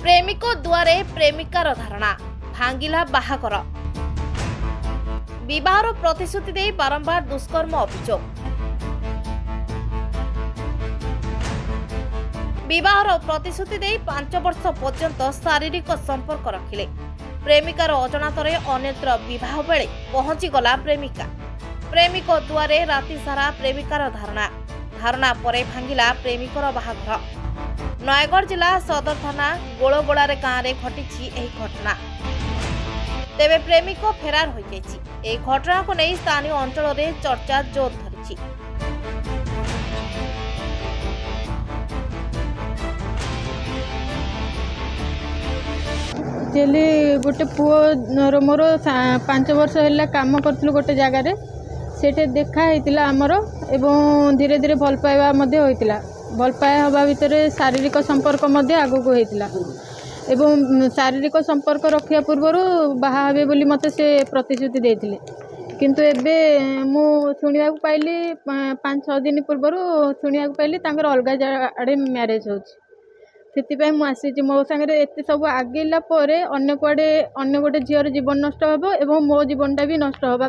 प्रेमिक दुआरे प्रेमिकार धारणा भांगिला बाहागर विवाहर प्रतिश्रुति दे बारंबार दुष्कर्म अभियोग विवाहर प्रतिश्रुति दे 5 वर्ष पर्यंत शारीरिक संपर्क रखिले प्रेमिकार अजणातरे अन्यत्र विवाह बेले पहुंची गला प्रेमिका प्रेमिक दुआरे राति सारा प्रेमिकार धारणा परे भांगिला प्रेमिकर बाहागर नयगढ़ जिला सदर थाना गोलगोड़ारे गाँव में घटी घटना तेबे प्रेमिक फेरार हो जाइछि। घटना को नहीं स्थानीय अंचल में चर्चा जोर धरी। गोटे पुओ मोर 5 वर्ष है काम करूँ गोटे जगार से देखा होता आमर एवं धीरे धीरे भल पाइबा होता भल पाया हवा भितर शारीरिक संपर्क आगक होता एवं शारीरिक संपर्क रखा पूर्वर बाहा हे बोली मते से प्रतिश्रुति देते किंतु एबे मु शुणा पाइली 5-6 दिन पूर्वर शुणा पाइली अलग आड़े मैरेज होती मुझे मो सागर एत सब आगेला अन्य कुआडे अन्य गोटे झीर जीवन नष्ट हे मो जीवनटा भी नष्ट होगा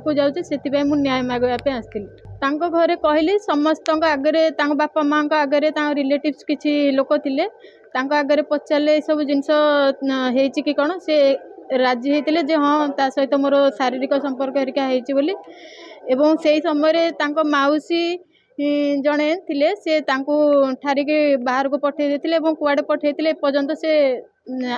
को जाऊँगी से न्याय मागवाई आसती घरे कहली समस्त आगे बापा माँ आगे रिलेटिव्स किसी लोक थे आगे पचारे सब जिनस कि कौन से राजी होते जे हाँ ता सहित मोर शारीरिक संपर्क हरिका होली एवं से समय मौसी जड़े थे से ठारिक बाहर को पठे देते कुआडे पठे एपर्यंत से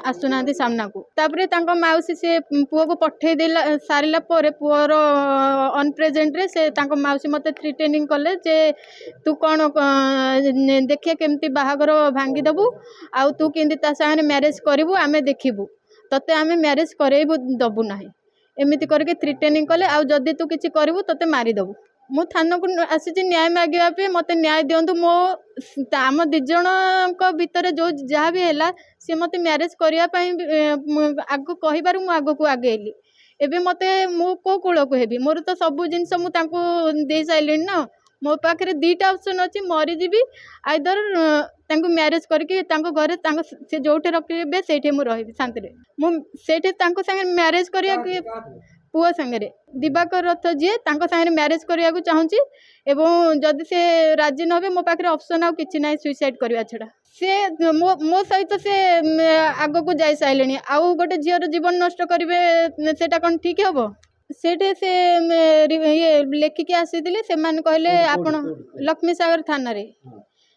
आसुना सामना को तापरे मौसी से पुओ को पठे सारा पुअर अनप्रेजेंट रे से मौसी मत थ्रेटनिंग कले जे तू कौन देखिए केमती बाहागर भांगी देबू आउ तू केमती ता सागे मैरेज करू आमे देखिबू तते आमे मैरेज करेबू दबू ना एमती करके थ्रेटनिंग कले आउ जदि तू किछि करू तते मारी देबू मु थाना को आसी न्याय मागे मत न्याय दिंतु मो आम दिज भितर जो जहाँ भी है सी मत मैरेज करने आग कह आग को आगेली एवं मत मु कौ कूल को हेबी मोर तो सब जिनस मुझे सारे ना मो पाखे 2टा ऑप्शन अच्छी मरीजी आइदर मैरेज करके घरे से जो रखे से मुझे शांति मुझे मैरेज कर पुओ सांगे दिवाकर रथ जी सांगे मैरेज करने को चाहूँगी एवं जदि से राजी न हो मो पाखे ऑप्शन आउ कि ना सुइसाइड करवा छड़ा से मो सहित से आग को जाई सारे आउ गोटे झीर जीवन नष्ट करेंगे सेटा कौन ठीक हे सेठे से ये लेखिकी आसी से कहले आपण लक्ष्मी सागर थाना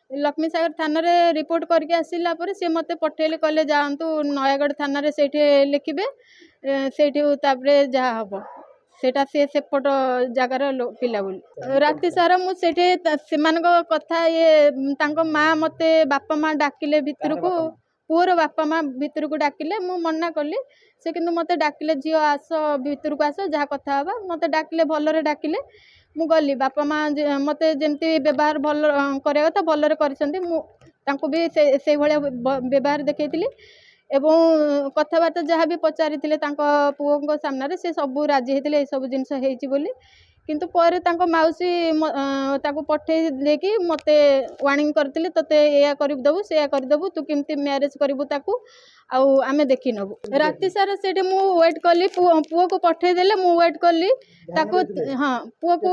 लक्ष्मी सागर थाना रिपोर्ट करके आसला सी मत पठेले कहले जातु नयागढ़ थाना से लिखिबे से जहाँ हम सेटा से सेपट जगार पिला बोली राति सारा मुझे कथा ये माँ मत बापा माँ डाकिले भितर को पुअर बापा माँ भितर को डाकिले मु मना कली से किंतु मत डाकिले झील आस भितर को आस जहाँ कथा हवा मत डाकिले भलरे डाकिले मु गली बापा माँ मत जमती व्यवहार भल करा कथा भलरे कर भी से भाया व्यवहार देखी एवं कथबार्ता जहाँ भी पचारि पुओ सामने से सब राजी होते ये सब जिनस बोली किंतु पर मौसी पठे देकी मत वार्निंग करते तोते या करदेबू से करदेबू तू केमती मैरेज करू आउ आमे देखी नबू राति सारा से वेट कली पुओ को पठे देले मु वेट कली हाँ पुओ को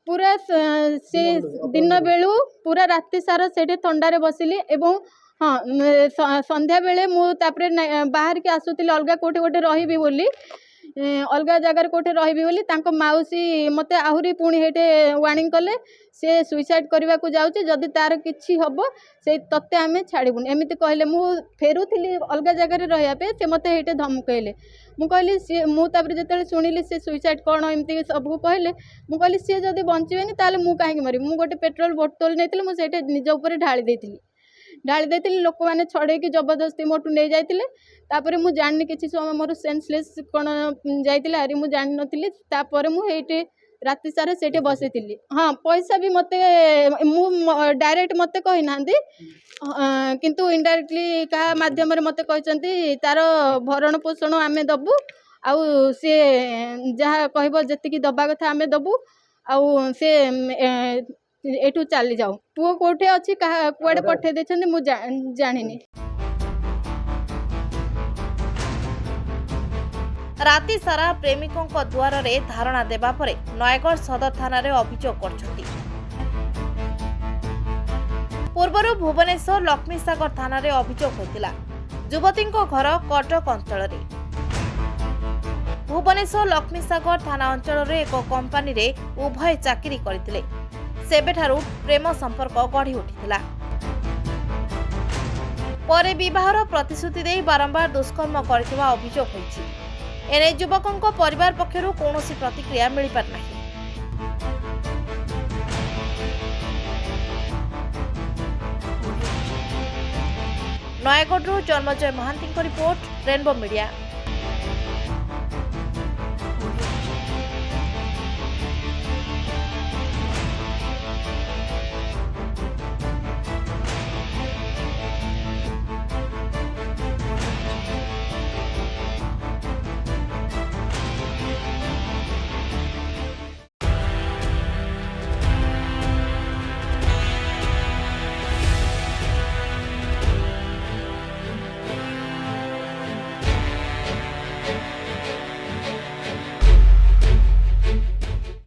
पूरा से दिन बेलू पूरा राति सारा से थंडारे बसिली एवं हाँ संध्या बेले मुझे बाहर के आसुली अलग कोटे गोटे रही बोली अलग जगार कोटे रही बोली मौसी मत आहरी पुणी हेटे वार्निंग कले से सुइसाइड करने को जाऊँगी जदि तार किसी हम से तत्ते आम छाड़बून एमती कहले मु फेरुली अलग जगार रही से मत हेटे धमकैले मु कहली सी मुझे जो शुणिली से सुइसाइड कौन एमती सबको कहले मु कहली सी जदि बंचेनि ताले मु कहीं मरी मु गोटे पेट्रोल बोतल नहीं मुझे निज उपर ढाली देती लोक मैंने छड़े जबरदस्ती मोटू नहीं जाते मुझे जानी किसी समय मोर सेंसलेस कौन जाती हारी मुझे जानी नी मुझे राति सारा से बसी थी हाँ पैसा भी मत डायरेक्ट मत कही ना किंतु इनडायरेक्टली क्या मध्यम मत कहते तार भरण पोषण आम दबू आउ सी जहाँ कह जी दबा कथा आम दबू आउ से एठू चली जाऊ पुओ कोठे अच्छी कुआडे पठे देछन्ती मु जानिनी। ରାତି ସାରା ପ୍ରେମିକଙ୍କ ଦୁଆରରେ ଧାରଣା ଦେବା ପରେ ନୟାଗଡ଼ ସଦର ଥାନାରେ ଅଭିଯୋଗ କରିଛନ୍ତି। ପୂର୍ବରୁ ଭୁବନେଶ୍ୱର ଲକ୍ଷ୍ମୀସାଗର ଥାନାରେ ଅଭିଯୋଗ ହୋଇଥିଲା। ଯୁବତୀଙ୍କ ଘର କଟକ ଅଞ୍ଚଳରେ। ଭୁବନେଶ୍ୱର ଲକ୍ଷ୍ମୀସାଗର ଥାନା ଅଞ୍ଚଳରେ ଏକ କମ୍ପାନୀରେ ଉଭୟ ଚାକିରି କରିଥିଲେ। ସେବେଠାରୁ ପ୍ରେମ ସମ୍ପର୍କ ଗଢ଼ି ଉଠିଥିଲା। ପରେ ବିବାହର ପ୍ରତିଶ୍ରୁତି ଦେଇ ବାରମ୍ବାର ଦୁଷ୍କର୍ମ କରିଥିବା ଅଭିଯୋଗ ହୋଇଛି। ଏନେ ଯୁବକଙ୍କ ପରିବାର ପକ୍ଷରୁ କୌଣସି ପ୍ରତିକ୍ରିୟା ମିଳିପାରିନାହିଁ। ନୟାଗଡ଼ରୁ ଜନ୍ମଜୟ ମହାନ୍ତିଙ୍କ ରିପୋର୍ଟ, ରେନବୋ ମିଡିଆ।